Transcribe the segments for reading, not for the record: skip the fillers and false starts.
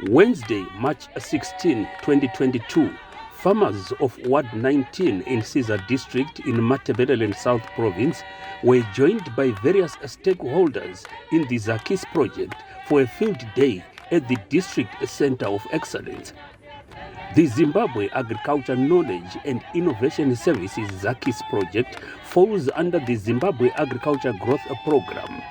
Wednesday, March 16, 2022, farmers of Ward 19 in Insiza district in Matabeleland South Province were joined by various stakeholders in the DACE project for a field day at the District Center of Excellence. The Zimbabwe Agriculture Knowledge and Innovation Services DACE project falls under the Zimbabwe Agriculture Growth Program.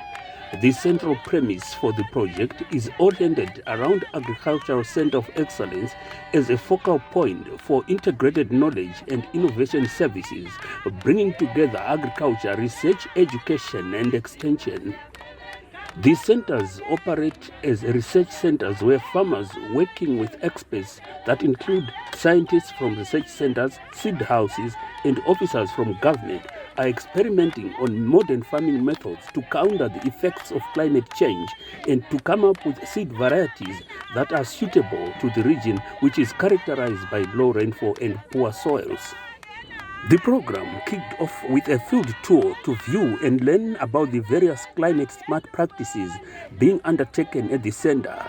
The central premise for the project is oriented around Agricultural Center of Excellence as a focal point for integrated knowledge and innovation services, bringing together agriculture, research, education, and extension. These centers operate as research centers where farmers working with experts that include scientists from research centers, seed houses, and officers from government are experimenting on modern farming methods to counter the effects of climate change and to come up with seed varieties that are suitable to the region, which is characterized by low rainfall and poor soils. The program kicked off with a field tour to view and learn about the various climate-smart practices being undertaken at the center.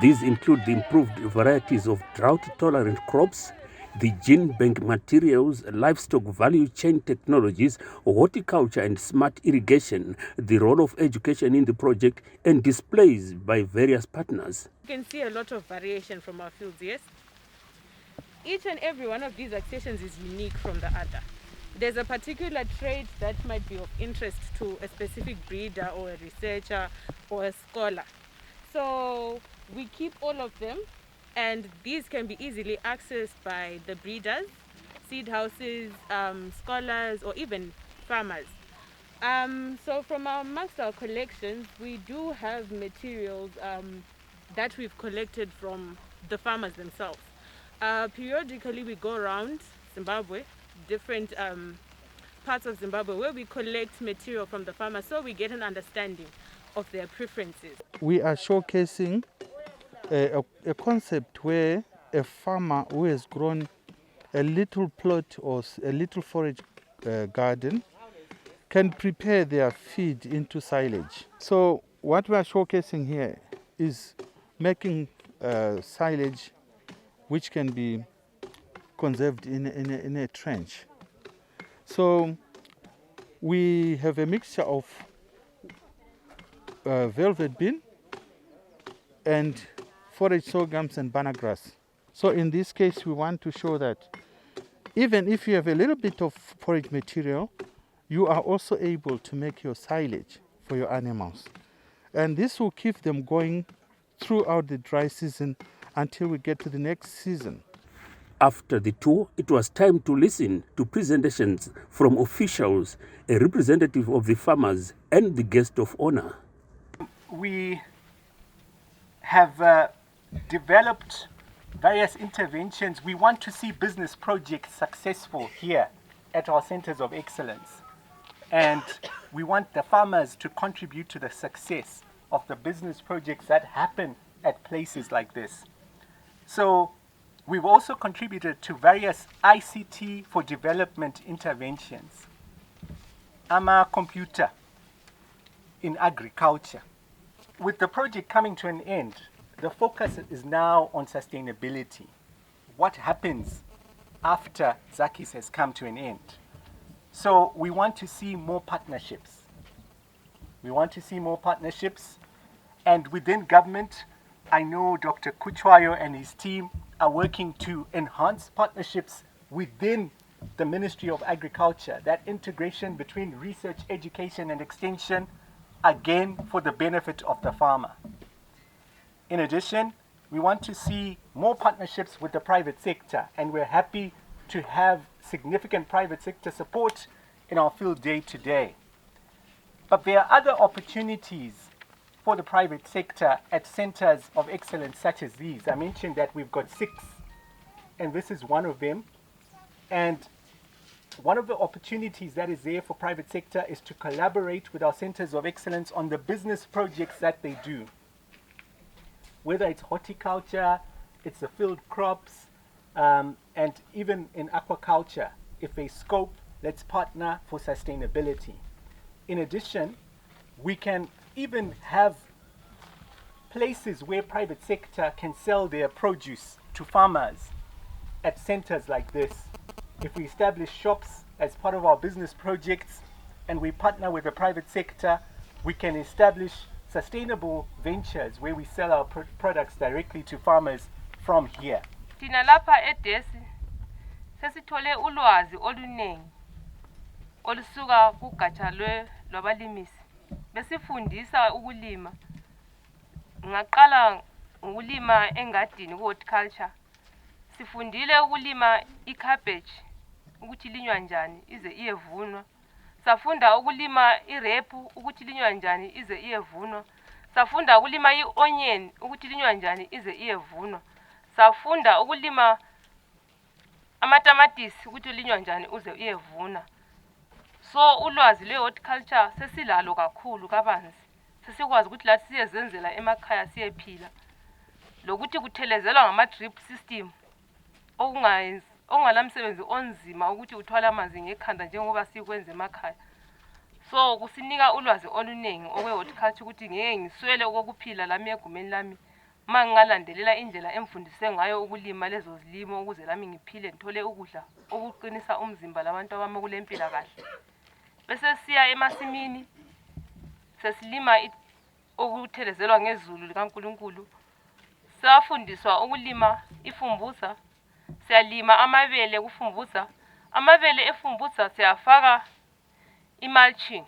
These include the improved varieties of drought-tolerant crops, the gene bank materials, livestock value chain technologies, horticulture and smart irrigation, the role of education in the project, and displays by various partners. You can see a lot of variation from our fields, yes? Each and every one of these accessions is unique from the other. There's a particular trait that might be of interest to a specific breeder or a researcher or a scholar. So we keep all of them, and these can be easily accessed by the breeders, seed houses, scholars, or even farmers. So from amongst our collections, we do have materials that we've collected from the farmers themselves. Periodically we go around Zimbabwe, different parts of Zimbabwe, where we collect material from the farmers so we get an understanding of their preferences. We are showcasing a concept where a farmer who has grown a little plot or a little forage garden can prepare their feed into silage. So what we are showcasing here is making silage which can be conserved in a trench. So we have a mixture of velvet bean and forage sorghums and banana grass. So in this case, we want to show that even if you have a little bit of forage material, you are also able to make your silage for your animals. And this will keep them going throughout the dry season until we get to the next season. After the tour, it was time to listen to presentations from officials, a representative of the farmers, and the guest of honor. We have developed various interventions. We want to see business projects successful here at our centers of excellence. And we want the farmers to contribute to the success of the business projects that happen at places like this. So we've also contributed to various ICT for development interventions. Computer in agriculture. With the project coming to an end, the focus is now on sustainability. What happens after DACE has come to an end? So we want to see more partnerships. And within government, I know Dr. Kuchwayo and his team are working to enhance partnerships within the Ministry of Agriculture, that integration between research, education, and extension, again, for the benefit of the farmer. In addition, we want to see more partnerships with the private sector, and we're happy to have significant private sector support in our field day today. But there are other opportunities for the private sector at centers of excellence such as these. I mentioned that we've got 6, and this is one of them. And one of the opportunities that is there for private sector is to collaborate with our centers of excellence on the business projects that they do. Whether it's horticulture, it's the field crops, and even in aquaculture. If they scope, let's partner for sustainability. In addition, we can even have places where private sector can sell their produce to farmers at centers like this. If we establish shops as part of our business projects and we partner with the private sector, we can establish sustainable ventures where we sell our products directly to farmers from here. Thina lapha eDACE sesithole ulwazi oluningi olusuka kugatsha lwabalimisi. Besifundisa ukulima. Ngaqala ukulima engadini ku-horticulture. Sifundile ukulima icabbage ukuthi linywa njani ize iyevunwa. Safunda ukulima irepu ukuthi linywa njani ize iyevunwa. Safunda ukulima ionion ukuthi linywa njani ize iyevunwa. Safunda ukulima amatamatisi ukuthi linywa njani uze iyevuna. So ulwazi lwe-horticulture sesilalo kakhulu kabanzi. Sesikwazi ukuthi lathi siyezenzela emakhaya siyephila. Lokuthi kuthelezelwa ngama-drip system ongalamsebenzi onzima ukuthi uthwala amanzi ngekhanda njengoba sikwenza emakhaya. So kusinika ulwazi oluningi okwe-horticulture ukuthi ngeke ngiswele okokuphila lami egumeni lami uma ngingalandelela indlela emfundise ngayo ukulima lezo zilimo ukuze lami ngiphile ngithole ukudla okuqinisa umzimba labantu abami kulempila kahle. Bese siya emasimini sesilima okuthelezelwa ngezulu likaNkulunkulu. Safundiswa ukulima ifumbuza. Siyalima amabele kufumbuza. Amabele efumbuza siyafaka imulching.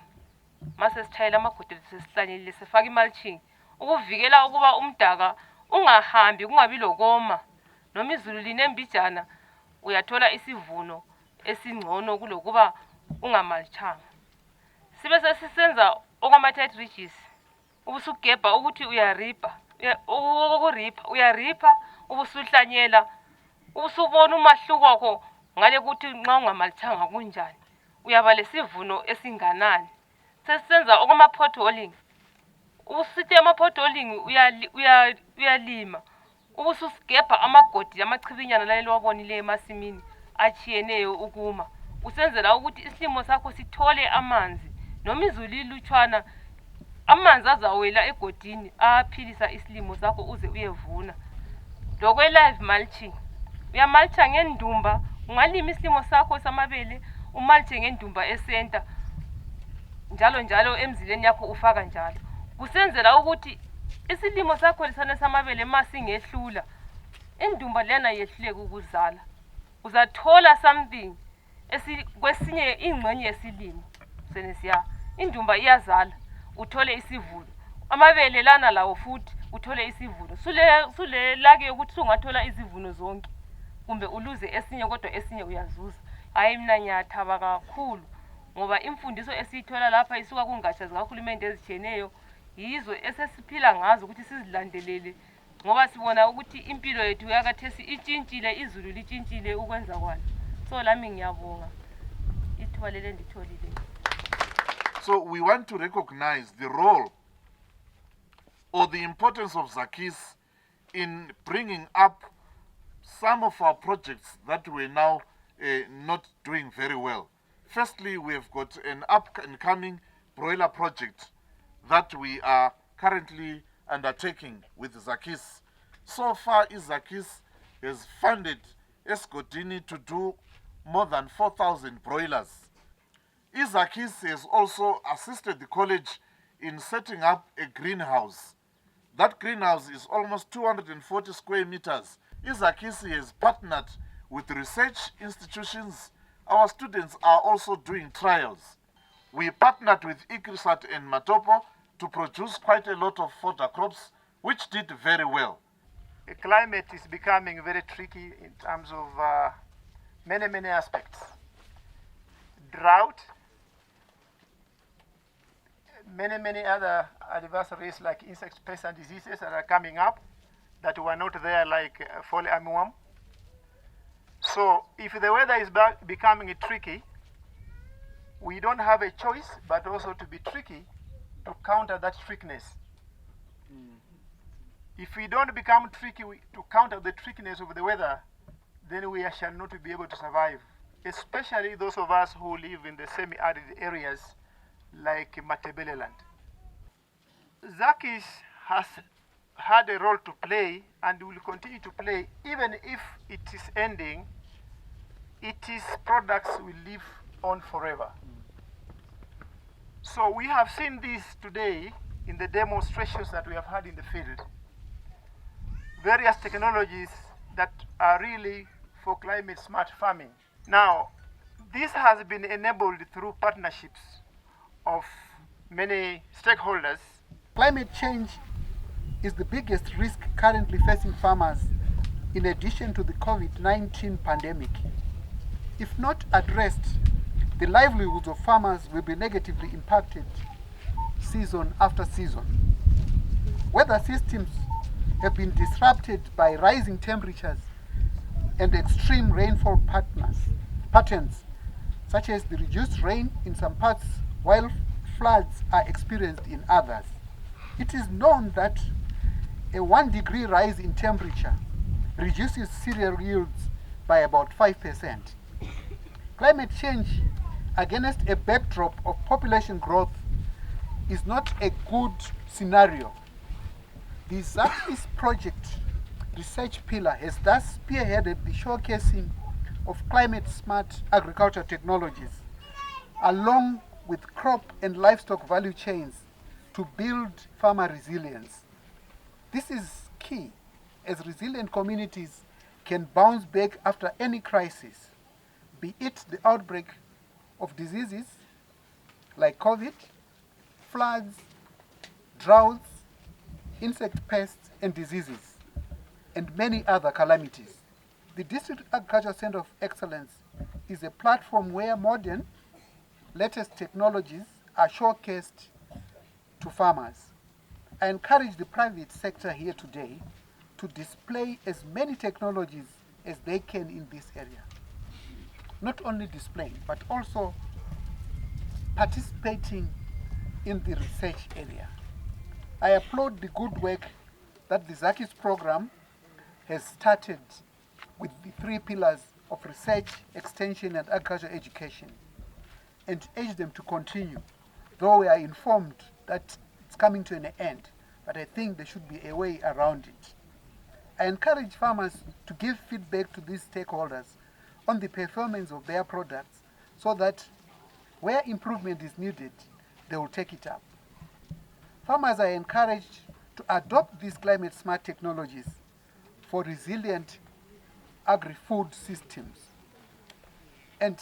Mase sithayela amagodi sesihlanyelile sifaka imulching ukuvikela ukuba umdaka ungahambi kungabi lokoma. Noma izulu linembijana uyathola isivuno esingcono kulokuba ungamalchanga. Sibe sesisenza okwama-tight ridges. Ubusugebha ukuthi uyaripa. Uyaripa ubusuhlanyela. Ubusubona umahluko wakho ngale ukuthi nxa ungamalchanga kunjani. Uyaba lesivuno esinganani. Sesisenza okwama-potholing. Ubusithi ama-potholing uyalima. Ubususigebha amagodi amachibinyana lalelo wabonile emasimini achiyeneyo ukuma. Usenzela ukuthi isilimo sakho sithole amanzi. Noma izulu ilutshwana amanzi azawela egodini aphilisa isilimo sakho uze uyevuna. Lokwe-live mulching. Uyamalcha ngendumba. Ungalima isilimo sakho samabele umalche ngendumba esenta. Njalo emzileni yakho ufaka njalo. Kusenzela ukuthi isilimo sakho lisana samabele masingehlula. Indumba lena yehluleke ukuzala. Uzathola something kwesinye ingxenye yesilimo. Senesiya indumba iyazala uthole isivuno. Amabele lana lawo futhi uthole isivuno. Sule lake ukuthi ungathola izivuno zonke. Kumbe uluze esinye kodwa esinye uyazuza. Hayi mina ngiyathaba kakhulu ngoba imfundiso esiyithola lapha isuka kungatsha zikahulumende ezitheneyo yizo esesiphila ngazo ukuthi sizilandelele ngoba sibona ukuthi impilo yethu yakathesi itshintshile izulu litshintshile ukwenza kwalo. So lami ngiyabonga ithuba leli enditholile. So we want to recognize the role or the importance of ZACIS in bringing up some of our projects that we're now not doing very well. Firstly, we have got an up-and-coming broiler project that we are currently undertaking with ZACIS. So far, ZACIS has funded Esgodini to do more than 4,000 broilers. ZACIS has also assisted the college in setting up a greenhouse. That greenhouse is almost 240 square meters. ZACIS has partnered with research institutions. Our students are also doing trials. We partnered with ICRISAT and Matopo to produce quite a lot of fodder crops, which did very well. The climate is becoming very tricky in terms of many aspects. Drought, many other adversaries like insects, pests and diseases that are coming up that were not there, like fall armyworm. So if the weather is becoming tricky, we don't have a choice but also to be tricky to counter that trickiness. If we don't become tricky to counter the trickiness of the weather, then we shall not be able to survive, especially those of us who live in the semi-arid areas like Matebeleland. ZACIS has had a role to play and will continue to play. Even if it is ending, its products will live on forever. So we have seen this today in the demonstrations that we have had in the field. Various technologies that are really for climate smart farming. Now, this has been enabled through partnerships of many stakeholders. Climate change is the biggest risk currently facing farmers in addition to the COVID-19 pandemic. If not addressed, the livelihoods of farmers will be negatively impacted season after season. Weather systems have been disrupted by rising temperatures and extreme rainfall patterns, such as the reduced rain in some parts while floods are experienced in others. It is known that a 1-degree rise in temperature reduces cereal yields by about 5%. Climate change against a backdrop of population growth is not a good scenario. The DACE project research pillar has thus spearheaded the showcasing of climate smart agriculture technologies along with crop and livestock value chains to build farmer resilience. This is key, as resilient communities can bounce back after any crisis, be it the outbreak of diseases like COVID, floods, droughts, insect pests and diseases, and many other calamities. The District Agriculture Center of Excellence is a platform where modern, latest technologies are showcased to farmers. I encourage the private sector here today to display as many technologies as they can in this area. Not only displaying, but also participating in the research area. I applaud the good work that the DACE program has started with the 3 pillars of research, extension, and agriculture education, and urge them to continue, though we are informed that it's coming to an end, but I think there should be a way around it. I encourage farmers to give feedback to these stakeholders on the performance of their products so that where improvement is needed, they will take it up. Farmers are encouraged to adopt these climate smart technologies for resilient agri-food systems. And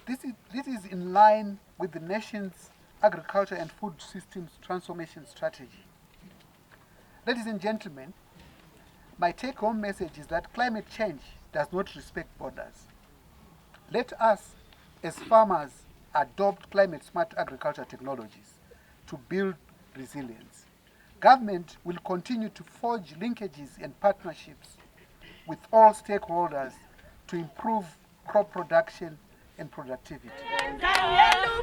this is in line with the nation's agriculture and food systems transformation strategy. Ladies and gentlemen, my take-home message is that climate change does not respect borders. Let us, as farmers, adopt climate smart agriculture technologies to build resilience. Government will continue to forge linkages and partnerships with all stakeholders to improve crop production and productivity. Daniel